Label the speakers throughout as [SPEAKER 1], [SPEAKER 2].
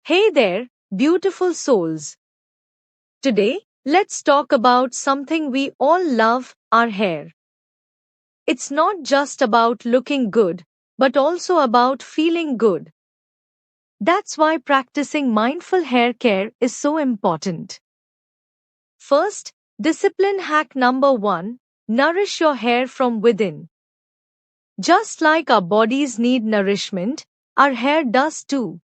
[SPEAKER 1] Hey there, beautiful souls. Today, let's talk about something we all love, our hair. It's not just about looking good, but also about feeling good. That's why practicing mindful hair care is so important. First, discipline hack number 1, nourish your hair from within. Just like our bodies need nourishment, our hair does too.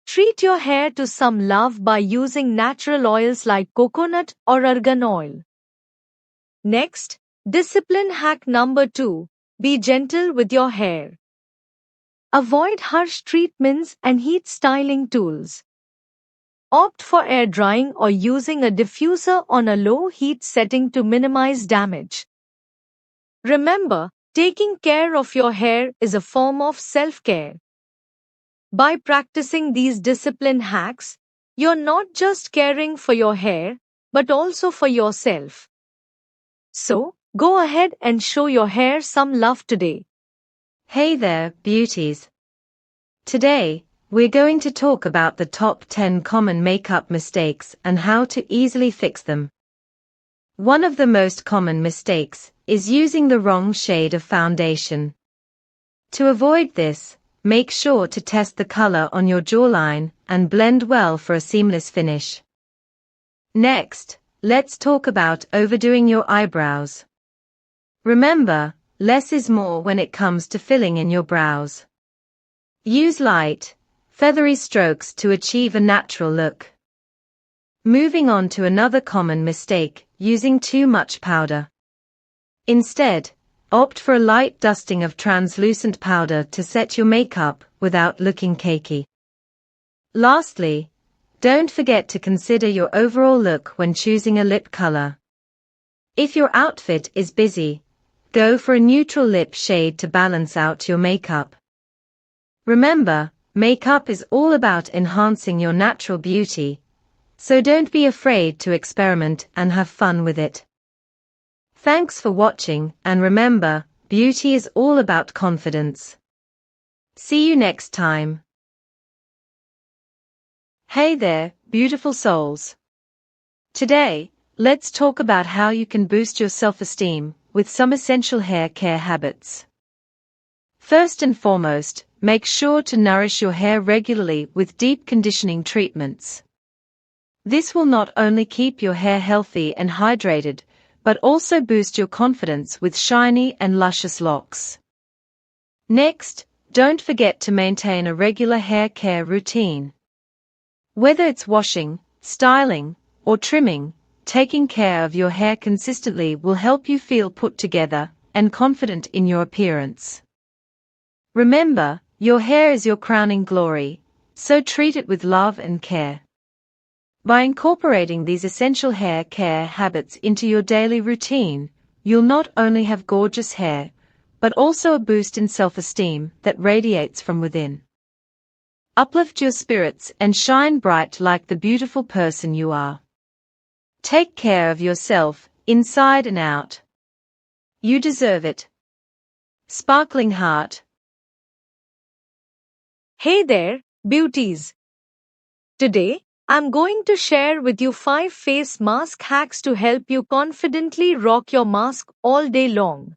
[SPEAKER 1] Treat your hair to some love by using natural oils like coconut or argan oil. Next, discipline hack number 2. Be gentle with your hair. Avoid harsh treatments and heat styling tools. Opt for air drying or using a diffuser on a low heat setting to minimize damage. Remember, taking care of your hair is a form of self-care. By practicing these discipline hacks, you're not just caring for your hair, but also for yourself. So, go ahead and show your hair some love today.
[SPEAKER 2] Hey there, beauties. Today, we're going to talk about the top 10 common makeup mistakes and how to easily fix them. One of the most common mistakes is using the wrong shade of foundation. To avoid this, make sure to test the color on your jawline and blend well for a seamless finish. Next, let's talk about overdoing your eyebrows. Remember, less is more when it comes to filling in your brows. Use light, feathery strokes to achieve a natural look. Moving on to another common mistake, using too much powder. Instead, opt for a light dusting of translucent powder to set your makeup without looking cakey. Lastly, don't forget to consider your overall look when choosing a lip color. If your outfit is busy, go for a neutral lip shade to balance out your makeup. Remember, makeup is all about enhancing your natural beauty, so don't be afraid to experiment and have fun with it. Thanks for watching, and remember, beauty is all about confidence. See you next time. Hey there, beautiful souls. Today, let's talk about how you can boost your self-esteem with some essential hair care habits. First and foremost, make sure to nourish your hair regularly with deep conditioning treatments. This will not only keep your hair healthy and hydrated, but also boost your confidence with shiny and luscious locks. Next, don't forget to maintain a regular hair care routine. Whether it's washing, styling, or trimming, taking care of your hair consistently will help you feel put together and confident in your appearance. Remember, your hair is your crowning glory, so treat it with love and care. By incorporating these essential hair care habits into your daily routine, you'll not only have gorgeous hair, but also a boost in self-esteem that radiates from within. Uplift your spirits and shine bright like the beautiful person you are. Take care of yourself, inside and out. You deserve it. Sparkling heart.
[SPEAKER 1] Hey there, beauties. Today, I'm going to share with you 5 face mask hacks to help you confidently rock your mask all day long.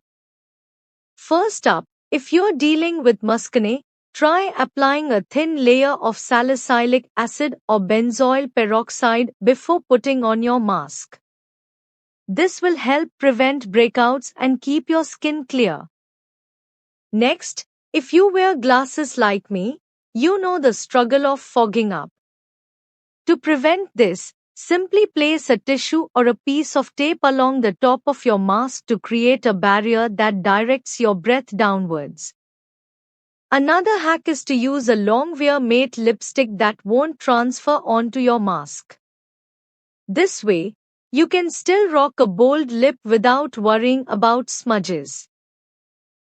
[SPEAKER 1] First up, if you're dealing with muscane, try applying a thin layer of salicylic acid or benzoyl peroxide before putting on your mask. This will help prevent breakouts and keep your skin clear. Next, if you wear glasses like me, you know the struggle of fogging up. To prevent this, simply place a tissue or a piece of tape along the top of your mask to create a barrier that directs your breath downwards. Another hack is to use a long wear matte lipstick that won't transfer onto your mask. This way, you can still rock a bold lip without worrying about smudges.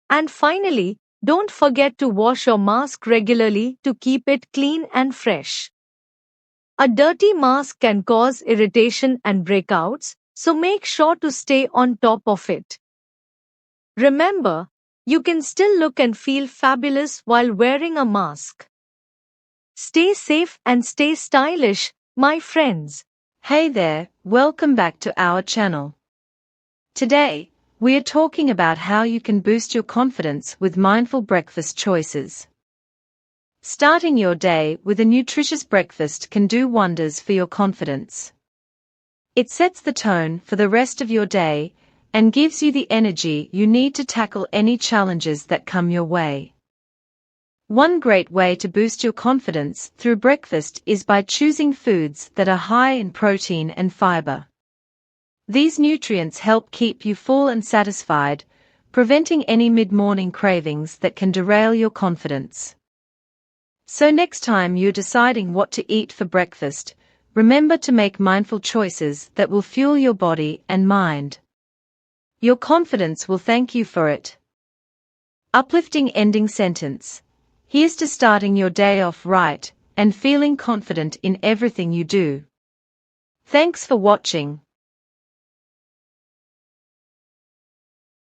[SPEAKER 1] And finally, don't forget to wash your mask regularly to keep it clean and fresh. A dirty mask can cause irritation and breakouts, so make sure to stay on top of it. Remember, you can still look and feel fabulous while wearing a mask. Stay safe and stay stylish, my friends.
[SPEAKER 2] Hey there, welcome back to our channel. Today, we are talking about how you can boost your confidence with mindful breakfast choices. Starting your day with a nutritious breakfast can do wonders for your confidence. It sets the tone for the rest of your day and gives you the energy you need to tackle any challenges that come your way. One great way to boost your confidence through breakfast is by choosing foods that are high in protein and fiber. These nutrients help keep you full and satisfied, preventing any mid-morning cravings that can derail your confidence. So next time you're deciding what to eat for breakfast, remember to make mindful choices that will fuel your body and mind. Your confidence will thank you for it. Uplifting ending sentence. Here's to starting your day off right and feeling confident in everything you do. Thanks for watching.